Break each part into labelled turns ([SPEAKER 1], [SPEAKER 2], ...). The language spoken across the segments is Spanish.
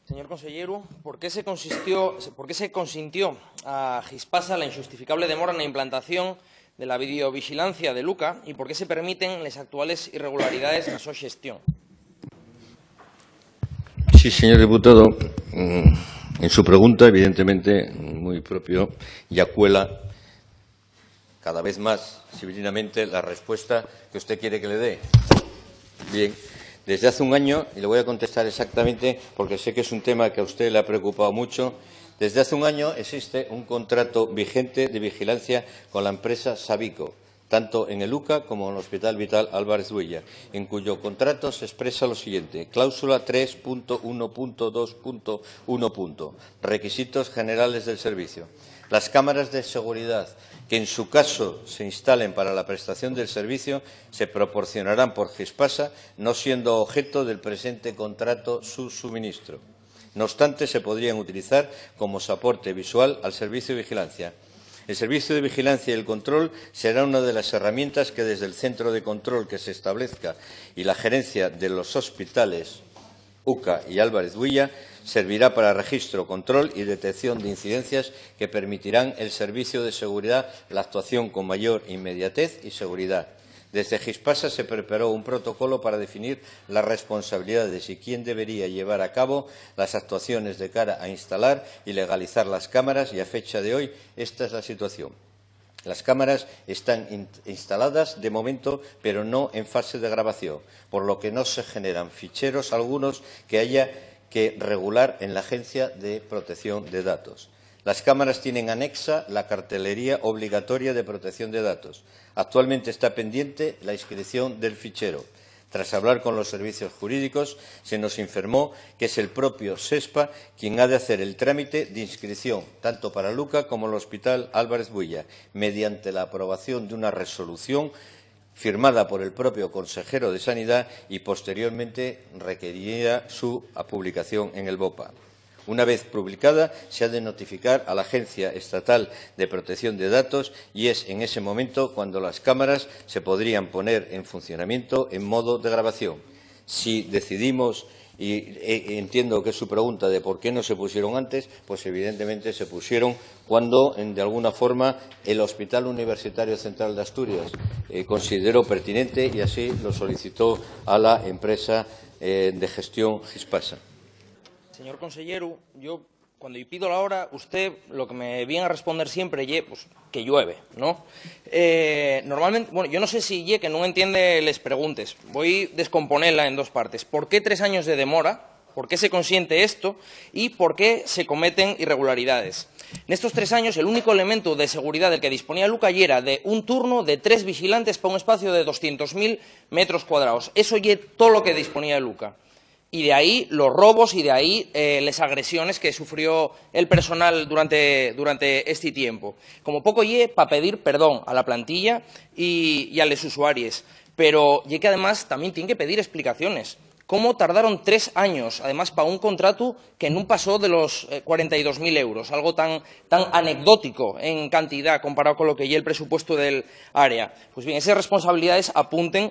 [SPEAKER 1] Señor consellero, ¿por qué se consintió a Gispasa la injustificable demora na implantación de la videovigilancia de Luca y por qué se permiten las actuales irregularidades na súa xestión?
[SPEAKER 2] Sí, señor diputado, en su pregunta, evidentemente, muy propio, ya cuela cada vez más civilinamente la respuesta que usted quiere que le dé. Bien, desde hace un año, y le voy a contestar exactamente porque sé que es un tema que a usted le ha preocupado mucho, desde hace un año existe un contrato vigente de vigilancia con la empresa Sabico, tanto en el UCA como en el Hospital Vital Álvarez Duilla, en cuyo contrato se expresa lo siguiente: cláusula 3.1.2.1. Requisitos generales del servicio. Las cámaras de seguridad que en su caso se instalen para la prestación del servicio se proporcionarán por Gispasa, no siendo objeto del presente contrato su suministro. No obstante, se podrían utilizar como soporte visual al servicio de vigilancia. El servicio de vigilancia y el control será una de las herramientas que desde el centro de control que se establezca y la gerencia de los hospitales UCA y Álvarez Duilla servirá para registro, control y detección de incidencias que permitirán el servicio de seguridad la actuación con mayor inmediatez y seguridad. Desde Gispasa se preparó un protocolo para definir las responsabilidades y quién debería llevar a cabo las actuaciones de cara a instalar y legalizar las cámaras y a fecha de hoy esta es la situación. Las cámaras están instaladas de momento, pero no en fase de grabación, por lo que no se generan ficheros algunos que haya que regular en la Agencia de Protección de Datos. Las cámaras tienen anexa la cartelería obligatoria de protección de datos. Actualmente está pendiente la inscripción del fichero. Tras hablar con los servicios jurídicos, se nos informó que es el propio SESPA quien ha de hacer el trámite de inscripción, tanto para Luca como el Hospital Álvarez Duilla, mediante la aprobación de una resolución firmada por el propio consejero de Sanidad y posteriormente requeriría su publicación en el BOPA. Una vez publicada, se ha de notificar a la Agencia Estatal de Protección de Datos y es en ese momento cuando las cámaras se podrían poner en funcionamiento en modo de grabación. Si decidimos, y entiendo que es su pregunta de por qué no se pusieron antes, pues evidentemente se pusieron cuando, de alguna forma, el Hospital Universitario Central de Asturias consideró pertinente y así lo solicitó a la empresa de gestión Gispasa.
[SPEAKER 1] Señor consellero, yo cuando pido la hora, usted lo que me viene a responder siempre es pues, que llueve, ¿no? Normalmente, bueno, yo no sé si que no entiende les preguntes. Voy a descomponerla en dos partes. ¿Por qué 3 años de demora? ¿Por qué se consiente esto? ¿Y por qué se cometen irregularidades? En estos 3 años, el único elemento de seguridad del que disponía Luca era de un turno de 3 vigilantes para un espacio de 200.000 metros cuadrados. Eso es todo lo que disponía Luca. Y de ahí los robos y de ahí las agresiones que sufrió el personal durante este tiempo. Como poco para pedir perdón a la plantilla y a los usuarios. Pero que además también tienen que pedir explicaciones. ¿Cómo tardaron 3 años, además, para un contrato que no pasó de los 42.000 euros? Algo tan anecdótico en cantidad comparado con lo que el presupuesto del área. Pues bien, esas responsabilidades apunten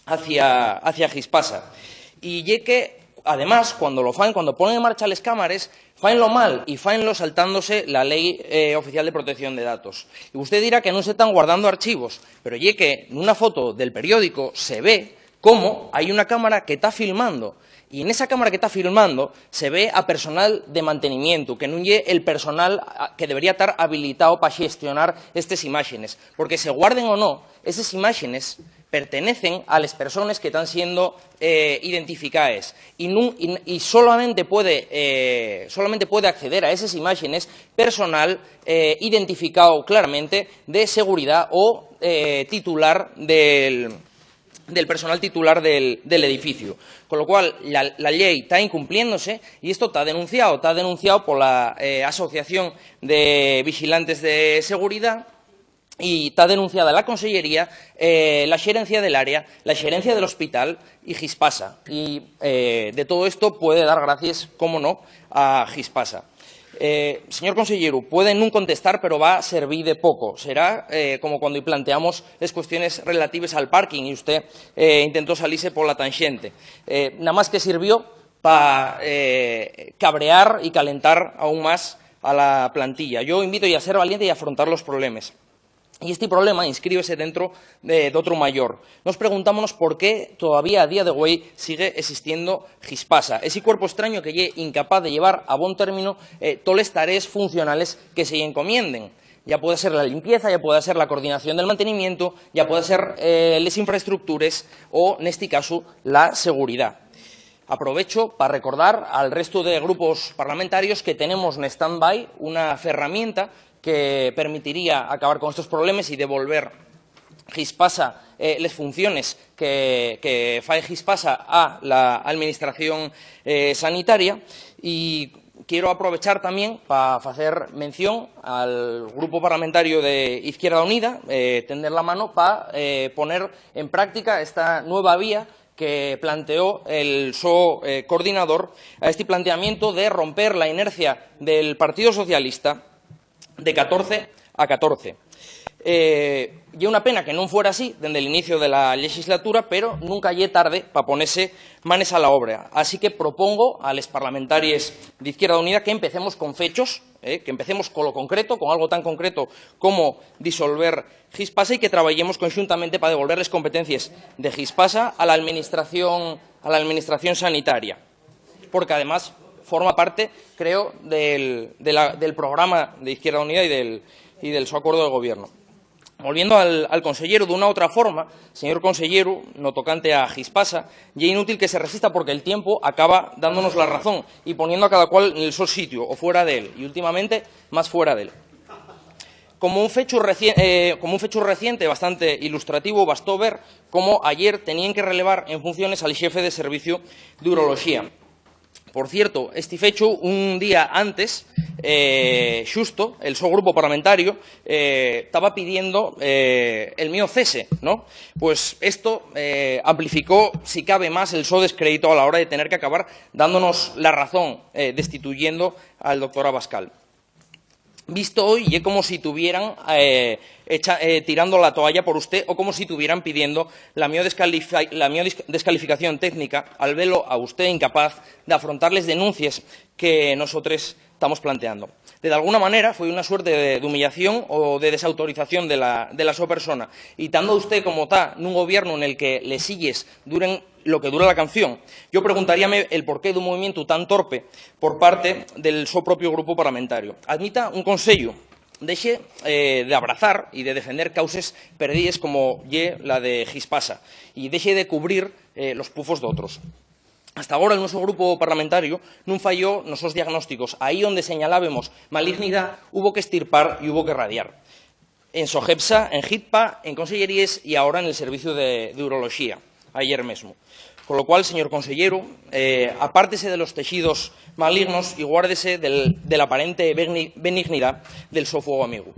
[SPEAKER 1] hacia Gispasa. Y que, además, cuando ponen en marcha las cámaras, faenlo mal y faenlo saltándose la Ley Oficial de Protección de Datos. Y usted dirá que no se están guardando archivos, pero que en una foto del periódico se ve cómo hay una cámara que está filmando. Y en esa cámara que está filmando se ve a personal de mantenimiento, que no es el personal que debería estar habilitado para gestionar estas imágenes. Porque se guarden o no, esas imágenes pertenecen a las personas que están siendo identificadas y solamente puede acceder a esas imágenes personal identificado claramente de seguridad o titular del personal titular del edificio. Con lo cual, la ley está incumpliéndose y esto está denunciado por la Asociación de Vigilantes de Seguridad y está denunciada la Consellería, la Xerencia del área, la Xerencia del hospital y Gispasa. Y de todo esto puede dar gracias, cómo no, a Gispasa. Señor consellero, puede no contestar, pero va a servir de poco. Será como cuando planteamos las cuestiones relativas al parking y usted intentó salirse por la tangente. Nada más que sirvió para cabrear y calentar aún más a la plantilla. Yo invito a ser valiente y a afrontar los problemas. Y este problema inscríbese dentro de otro mayor. Nos preguntámonos por qué todavía a día de hoy sigue existiendo Hispasa, ese cuerpo extraño que es incapaz de llevar a buen término todas las tareas funcionales que se encomienden. Ya puede ser la limpieza, ya puede ser la coordinación del mantenimiento, ya puede ser las infraestructuras o, en este caso, la seguridad. Aprovecho para recordar al resto de grupos parlamentarios que tenemos en stand-by una herramienta que permitiría acabar con estos problemas y devolver Hispasa las funciones que fae Hispasa a la Administración sanitaria. Y quiero aprovechar también para hacer mención al Grupo Parlamentario de Izquierda Unida, tender la mano para poner en práctica esta nueva vía que planteó el coordinador a este planteamiento de romper la inercia del Partido Socialista de 14 a 14. Y una pena que no fuera así desde el inicio de la legislatura, pero nunca lle tarde para ponerse manes a la obra. Así que propongo a los parlamentarios de Izquierda Unida que empecemos con fechos, que empecemos con lo concreto, con algo tan concreto como disolver Hispasa, y que trabajemos conjuntamente para devolver las competencias de Hispasa a la administración sanitaria. Porque además forma parte, creo, del programa de Izquierda Unida y del su acuerdo de gobierno. Volviendo al consellero, de una otra forma, señor consellero, no tocante a Hispasa, y es inútil que se resista porque el tiempo acaba dándonos la razón y poniendo a cada cual en el su sitio o fuera de él, y últimamente más fuera de él. Como un fecho reciente bastante ilustrativo, bastó ver cómo ayer tenían que relevar en funciones al jefe de servicio de urología. Por cierto, este fecho, un día antes, xusto, el su grupo parlamentario estaba pidiendo el mío cese, ¿no? Pues esto amplificó, si cabe más, el su descrédito a la hora de tener que acabar dándonos la razón, destituyendo al doctor Abascal. Visto hoy, y es como si tuvieran tirando la toalla por usted o como si estuvieran pidiendo la mío descalificación técnica al verlo a usted incapaz de afrontar las denuncias que nosotros estamos planteando. De alguna manera fue una suerte de humillación o de desautorización de la su persona. Y estando usted como está en un gobierno en el que le sigues duren lo que dura la canción, yo preguntaríame el porqué de un movimiento tan torpe por parte del su propio grupo parlamentario. Admita un consejo. Deje de abrazar y de defender causas perdidas como la de Hispasa, y deje de cubrir los pufos de otros. Hasta ahora el nuestro grupo parlamentario no falló nuestros diagnósticos. Ahí donde señalábamos malignidad hubo que extirpar y hubo que radiar. En SOGEPSA, en HITPA, en consellerías y ahora en el servicio de urología, ayer mismo. Con lo cual, señor consellero, apártese de los tejidos malignos y guárdese de la aparente benignidad del su fuego amigo.